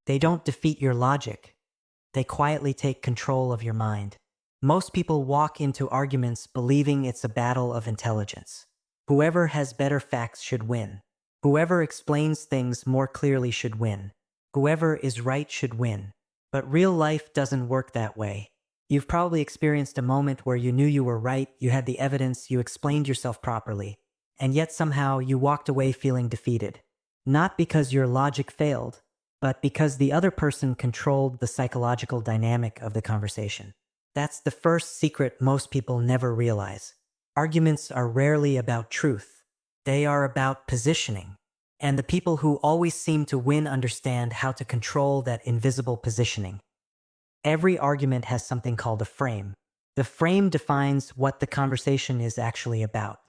They don't defeat your logic. They quietly take control of your mind. Most people walk into arguments believing it's a battle of intelligence. Whoever has better facts should win. Whoever explains things more clearly should win. Whoever is right should win. But real life doesn't work that way. You've probably experienced a moment where you knew you were right, you had the evidence, you explained yourself properly, and yet somehow you walked away feeling defeated. Not because your logic failed, but because the other person controlled the psychological dynamic of the conversation. That's the first secret most people never realize. Arguments are rarely about truth. They are about positioning. And the people who always seem to win understand how to control that invisible positioning. Every argument has something called a frame. The frame defines what the conversation is actually about.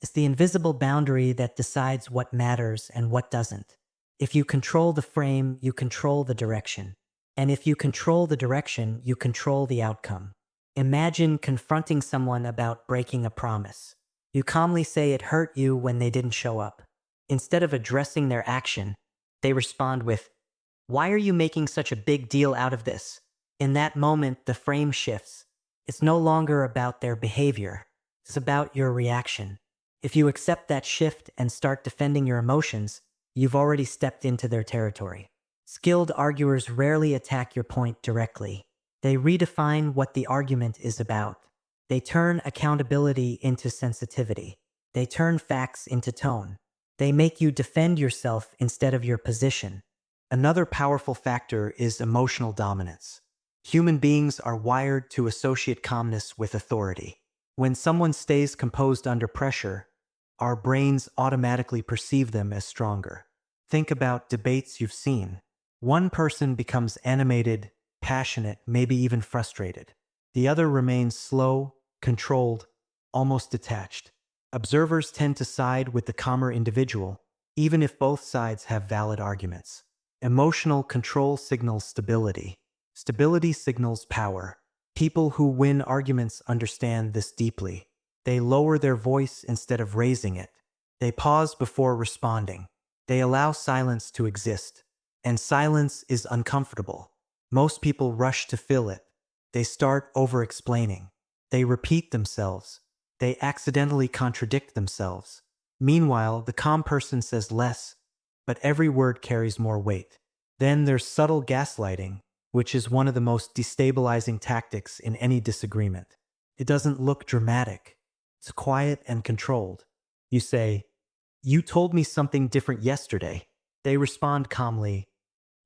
It's the invisible boundary that decides what matters and what doesn't. If you control the frame, you control the direction. And if you control the direction, you control the outcome. Imagine confronting someone about breaking a promise. You calmly say it hurt you when they didn't show up. Instead of addressing their action, they respond with, "Why are you making such a big deal out of this?" In that moment, the frame shifts. It's no longer about their behavior. It's about your reaction. If you accept that shift and start defending your emotions, you've already stepped into their territory. Skilled arguers rarely attack your point directly. They redefine what the argument is about. They turn accountability into sensitivity. They turn facts into tone. They make you defend yourself instead of your position. Another powerful factor is emotional dominance. Human beings are wired to associate calmness with authority. When someone stays composed under pressure, our brains automatically perceive them as stronger. Think about debates you've seen. One person becomes animated, passionate, maybe even frustrated. The other remains slow, controlled, almost detached. Observers tend to side with the calmer individual, even if both sides have valid arguments. Emotional control signals stability. Stability signals power. People who win arguments understand this deeply. They lower their voice instead of raising it. They pause before responding. They allow silence to exist. And silence is uncomfortable. Most people rush to fill it. They start over-explaining. They repeat themselves. They accidentally contradict themselves. Meanwhile, the calm person says less, but every word carries more weight. Then there's subtle gaslighting, which is one of the most destabilizing tactics in any disagreement. It doesn't look dramatic. It's quiet and controlled. You say, "You told me something different yesterday." They respond calmly,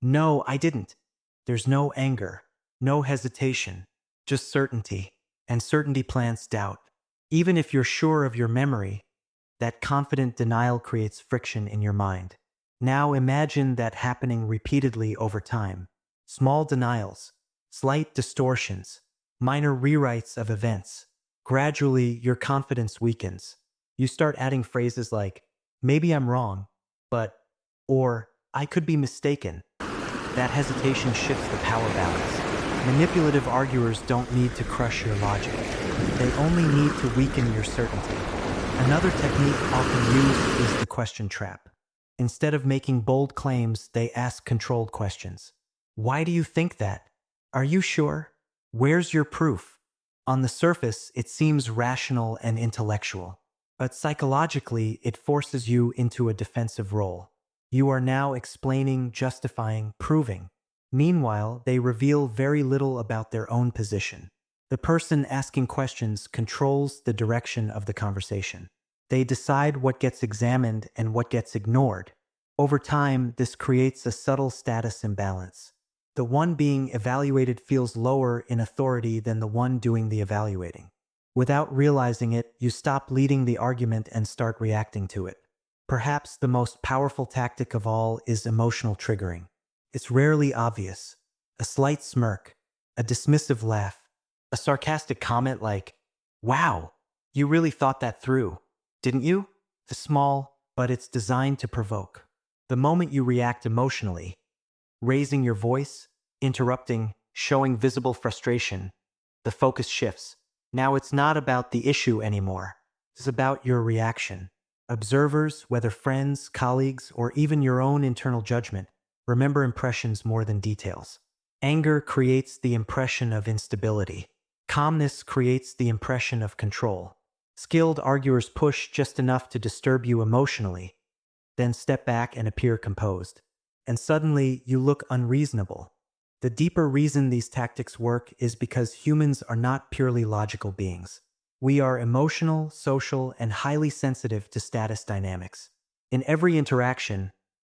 "No, I didn't." There's no anger, no hesitation, just certainty, and certainty plants doubt. Even if you're sure of your memory, that confident denial creates friction in your mind. Now imagine that happening repeatedly over time. Small denials, slight distortions, minor rewrites of events. Gradually, your confidence weakens. You start adding phrases like, "Maybe I'm wrong, but," or "I could be mistaken." That hesitation shifts the power balance. Manipulative arguers don't need to crush your logic. They only need to weaken your certainty. Another technique often used is the question trap. Instead of making bold claims, they ask controlled questions. "Why do you think that? Are you sure? Where's your proof?" On the surface, it seems rational and intellectual, but psychologically, it forces you into a defensive role. You are now explaining, justifying, proving. Meanwhile, they reveal very little about their own position. The person asking questions controls the direction of the conversation. They decide what gets examined and what gets ignored. Over time, this creates a subtle status imbalance. The one being evaluated feels lower in authority than the one doing the evaluating. Without realizing it, you stop leading the argument and start reacting to it. Perhaps the most powerful tactic of all is emotional triggering. It's rarely obvious. A slight smirk, a dismissive laugh, a sarcastic comment like, "Wow, you really thought that through, didn't you?" It's small, but it's designed to provoke. The moment you react emotionally, raising your voice, interrupting, showing visible frustration, the focus shifts. Now it's not about the issue anymore. It's about your reaction. Observers, whether friends, colleagues, or even your own internal judgment, Remember impressions more than details. Anger creates the impression of instability. Calmness creates the impression of control. Skilled arguers push just enough to disturb you emotionally, then step back and appear composed. And suddenly, you look unreasonable. The deeper reason these tactics work is because humans are not purely logical beings. We are emotional, social, and highly sensitive to status dynamics. In every interaction,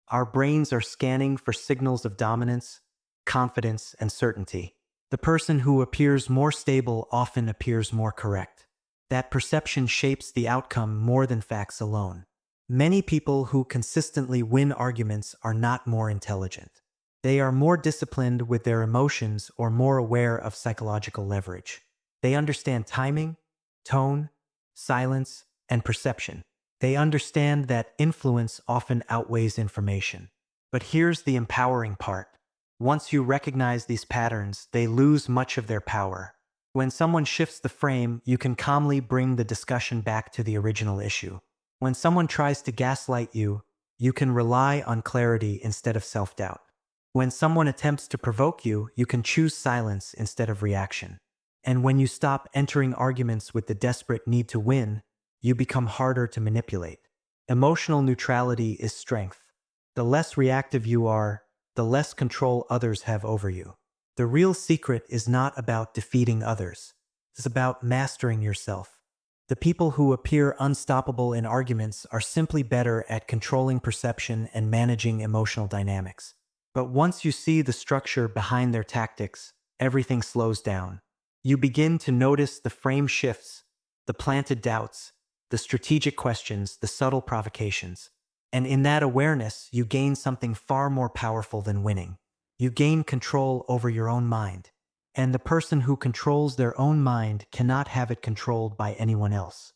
our brains are scanning for signals of dominance, confidence, and certainty. The person who appears more stable often appears more correct. That perception shapes the outcome more than facts alone. Many people who consistently win arguments are not more intelligent. They are more disciplined with their emotions or more aware of psychological leverage. They understand timing, tone, silence, and perception. They understand that influence often outweighs information. But here's the empowering part. Once you recognize these patterns, they lose much of their power. When someone shifts the frame, you can calmly bring the discussion back to the original issue. When someone tries to gaslight you, you can rely on clarity instead of self-doubt. When someone attempts to provoke you, you can choose silence instead of reaction. And when you stop entering arguments with the desperate need to win, you become harder to manipulate. Emotional neutrality is strength. The less reactive you are, the less control others have over you. The real secret is not about defeating others. It's about mastering yourself. The people who appear unstoppable in arguments are simply better at controlling perception and managing emotional dynamics. But once you see the structure behind their tactics, everything slows down. You begin to notice the frame shifts, the planted doubts, the strategic questions, the subtle provocations. And in that awareness, you gain something far more powerful than winning. You gain control over your own mind. And the person who controls their own mind cannot have it controlled by anyone else.